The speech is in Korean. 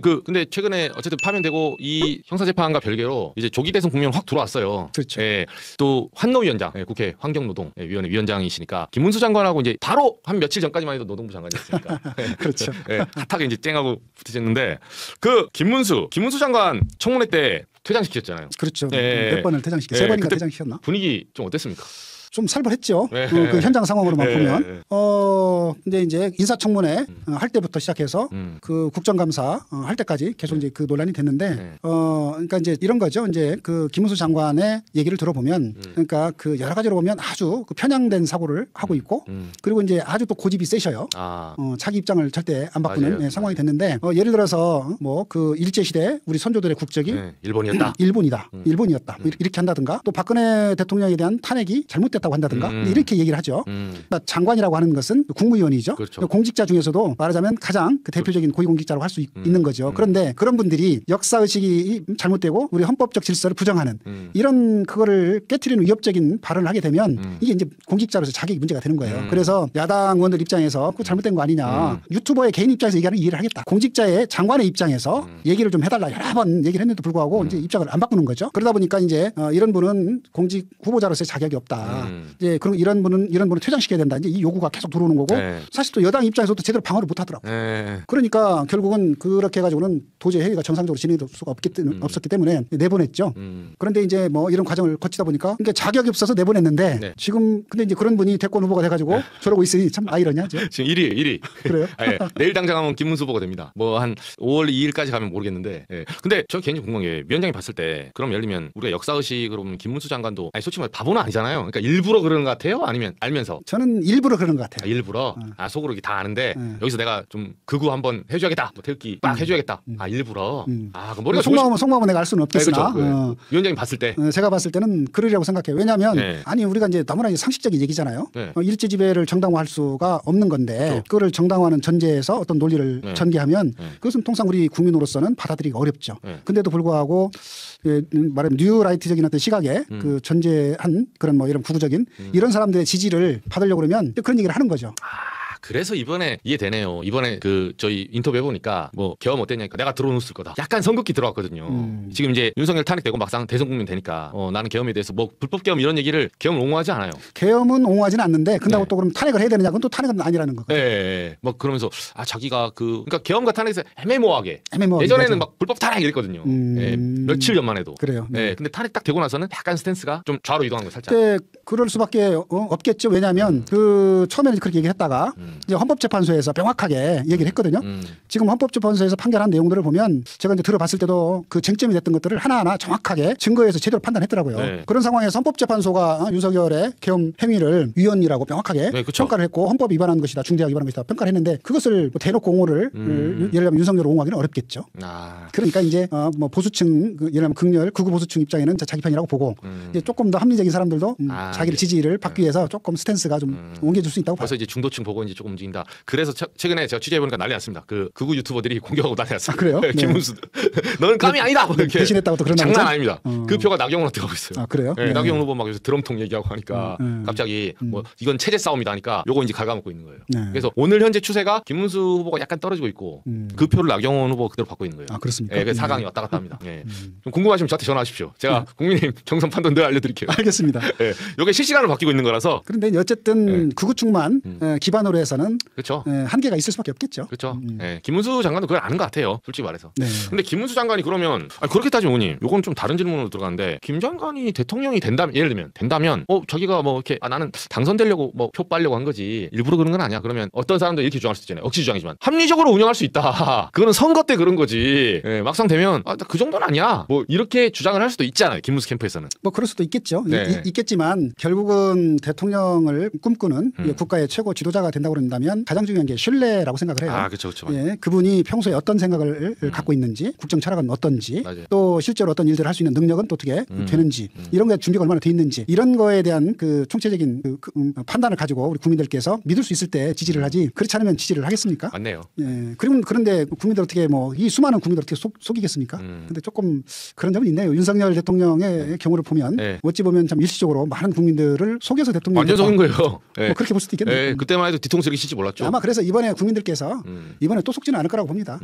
근데 최근에 어쨌든 파면되고 이 형사재판과 별개로 이제 조기 대선 국면 확 들어왔어요. 그렇죠. 예, 또 환노위원장, 예, 국회 환경노동위원회 위원장이시니까 김문수 장관하고 이제 바로 한 며칠 전까지만 해도 노동부 장관이었으니까. 그렇죠. 예, 핫하게 이제 쨍하고 붙으셨는데 그 김문수 장관 청문회 때 퇴장시켰잖아요. 그렇죠. 예. 몇 번을 퇴장시켰, 예, 세 번인가 그때 퇴장시켰나? 분위기 좀 어땠습니까? 좀 살벌했죠. 예. 그 현장 상황으로만 예. 보면. 근데 이제 인사청문회 할 때부터 시작해서 그 국정감사 할 때까지 계속 이제 그 논란이 됐는데, 그러니까 이제 이런 거죠. 이제 그 김문수 장관의 얘기를 들어보면, 그러니까 그 여러 가지로 보면 아주 그 편향된 사고를 하고 있고, 그리고 이제 아주 또 고집이 세셔요. 자기 입장을 절대 안 바꾸는 맞아요. 상황이 됐는데, 예를 들어서 뭐 그 일제시대 우리 선조들의 국적이 일본이었다. 일본이었다. 뭐 이렇게 한다든가, 또 박근혜 대통령에 대한 탄핵이 잘못됐다고 한다든가 이렇게 얘기를 하죠. 그러니까 장관이라고 하는 것은 국무위원이죠. 그렇죠. 공직자 중에서도 말하자면 가장 그 대표적인 고위공직자라고 할 수 있는 거죠. 그런데 그런 분들이 역사의식이 잘못되고 우리 헌법적 질서를 부정하는 이런 그거를 깨트리는 위협적인 발언을 하게 되면 이게 이제 공직자로서 자격이 문제가 되는 거예요. 그래서 야당 의원들 입장에서 그거 잘못된 거 아니냐. 유튜버의 개인 입장에서 얘기하는 이해를 하겠다. 공직자의 장관의 입장에서 얘기를 좀 해달라 여러 번 얘기를 했는데도 불구하고 이제 입장을 안 바꾸는 거죠. 그러다 보니까 이제 이런 분은 공직 후보자로서의 자격이 없다. 이제 그럼 이런 분은 퇴장시켜야 된다. 이제 이 요구가 계속 들어오는 거고 사실 또 여당 입장에서도 제대로 방어를 못 하더라고. 그러니까 결국은 그렇게 해가지고는 도저히 회의가 정상적으로 진행될 수가 없었기 때문에 내보냈죠. 그런데 이제 뭐 이런 과정을 거치다 보니까 그러니까 자격이 없어서 내보냈는데 지금 근데 이제 그런 분이 대권 후보가 돼가지고 저러고 있으니 참 아이러니하죠. 지금 1위. 그래요? 예, 내일 당장 하면 김문수 후보가 됩니다. 뭐 한 5월 2일까지 가면 모르겠는데. 예. 근데 저 개인적으로 궁금한 게 위원장이 봤을 때 그럼 예를 들면 우리가 역사의식으로 보면 김문수 장관도 아니 솔직히 말해 바보는 아니잖아요. 그러니까 일부러 그러는 것 같아요? 아니면 알면서? 저는 일부러 그러는 것 같아요. 일부러? 속으로 이게 다 아는데 여기서 내가 좀 극우 한번 해줘야겠다. 뭐 태극기 빡 해줘야겠다. 일부러? 그럼 머리가 속마음은 내가 알 수는 없겠으나 그렇죠. 위원장이 봤을 때 제가 봤을 때는 그러리라고 생각해요. 왜냐하면 아니 우리가 이제 너무나 이제 상식적인 얘기잖아요. 일제 지배를 정당화할 수가 없는 건데 그렇죠. 그거를 정당화하는 전제에서 어떤 논리를 전개하면 그것은 통상 우리 국민으로서는 받아들이기 어렵죠. 근데도 불구하고 말하면 뉴라이트적인 어떤 시각에 그 전제한 그런 뭐 이런 구구적인 이런 사람들의 지지를 받으려고 그러면 그런 얘기를 하는 거죠. 그래서 이번에 이해되네요. 이번에 그 저희 인터뷰 해보니까 뭐 계엄 어땠냐니까 내가 들어놓았을 거다. 약간 선긋기 들어왔거든요. 지금 이제 윤석열 탄핵되고 막상 대선 국민 되니까 나는 계엄에 대해서 뭐 불법 계엄 이런 얘기를 계엄을 옹호하지 않아요. 계엄은 옹호하지는 않는데 근다고 또 그럼 탄핵을 해야 되느냐? 그건 또 탄핵은 아니라는 거거든요. 막 그러면서 자기가 그러니까 계엄과 탄핵에서 애매모호하게 예전에는 맞아. 막 불법 탄핵 이랬거든요. 며칠 전만 해도. 그래요. 근데 탄핵 딱 되고 나서는 약간 스탠스가 좀 좌로 이동한 거 살짝. 그럴 수밖에 없겠죠. 왜냐하면 그 처음에는 그렇게 얘기했다가 이제 헌법재판소에서 명확하게 얘기를 했거든요. 지금 헌법재판소에서 판결한 내용들을 보면 제가 이제 들어봤을 때도 그 쟁점이 됐던 것들을 하나하나 정확하게 증거에서 제대로 판단했더라고요. 그런 상황에서 헌법재판소가 윤석열의 계엄 행위를 위헌이라고 명확하게 평가를 했고 헌법 위반한 것이다, 중대하게 위반한 것이다 평가를 했는데 그것을 뭐 대놓고 옹호를 예를 들면 윤석열을 옹호하기는 어렵겠죠. 그러니까 이제 뭐 보수층 예를 들면 극렬 극우 보수층 입장에는 자기 편이라고 보고 이제 조금 더 합리적인 사람들도 자기를 지지를 받기 위해서 조금 스탠스가 좀 옮겨줄 수 있다고 봐요. 그래서 이제 중도층 보고 이제 조금 움직인다. 그래서 최근에 제가 취재해보니까 난리 났습니다. 그 극우 유튜버들이 공격하고 난리 났어요. 그래요? 김문수 너는 깜이 아니다. 이렇게 대신했다고 또 그런 장난 아닙니다. 그 표가 나경원한테 가고 있어요. 그래요? 나경원 후보 막 요새 드럼통 얘기하고 하니까 갑자기 뭐 이건 체제 싸움이다 하니까 요거 이제 갉아먹고 있는 거예요. 그래서 오늘 현재 추세가 김문수 후보가 약간 떨어지고 있고 그 표를 나경원 후보가 그대로 받고 있는 거예요. 그렇습니까? 그래서 4강이 왔다 갔다 합니다. 좀 궁금하시면 저한테 전화하십시오. 제가 국민의힘 경선 판단 늘 알려드릴게요. 알겠습니다. 요게 실시간으로 바뀌고 있는 거라서. 그런데 어쨌든 극우층만 기반으로 해서는 그렇죠. 한계가 있을 수밖에 없겠죠. 그렇죠. 김문수 장관도 그걸 아는 것 같아요. 솔직히 말해서. 근데 김문수 장관이 그러면 그렇게 따지면 의원님, 요건 좀 다른 질문으로 들어가는데 김 장관이 대통령이 된다면 예를 들면 자기가 뭐 이렇게 나는 당선되려고 뭐 표 빨려고 한 거지 일부러 그런 건 아니야. 그러면 어떤 사람도 이렇게 주장할 수 있잖아요. 억지 주장이지만 합리적으로 운영할 수 있다. 그거는 선거 때 그런 거지. 막상 되면 그 정도는 아니야. 뭐 이렇게 주장을 할 수도 있잖아요. 김문수 캠프에서는. 뭐 그럴 수도 있겠죠. 있겠지만 결국은 대통령을 꿈꾸는 국가의 최고 지도자가 된다고 그런다면 가장 중요한 게 신뢰라고 생각을 해요. 그렇죠. 그분이 평소에 어떤 생각을 갖고 있는지, 국정 철학은 어떤지, 맞아요. 또 실제로 어떤 일들을 할 수 있는 능력은 또 어떻게 되는지, 이런 거에 준비가 얼마나 돼 있는지, 이런 거에 대한 그 총체적인 판단을 가지고 우리 국민들께서 믿을 수 있을 때 지지를 하지, 그렇지 않으면 지지를 하겠습니까? 맞네요. 그런데 국민들 어떻게 이 수많은 국민들 어떻게 속이겠습니까? 근데 조금 그런 점은 있네요. 윤석열 대통령의 경우를 보면 어찌 보면 참 일시적으로 많은 국민들을 속여서 대통령 완전 속인 거예요. 뭐 그렇게 볼 수도 있겠네요. 그때만 해도 뒤통수 쓰기 싫지 몰랐죠. 아마 그래서 이번에 국민들께서 이번에 또 속지는 않을 거라고 봅니다.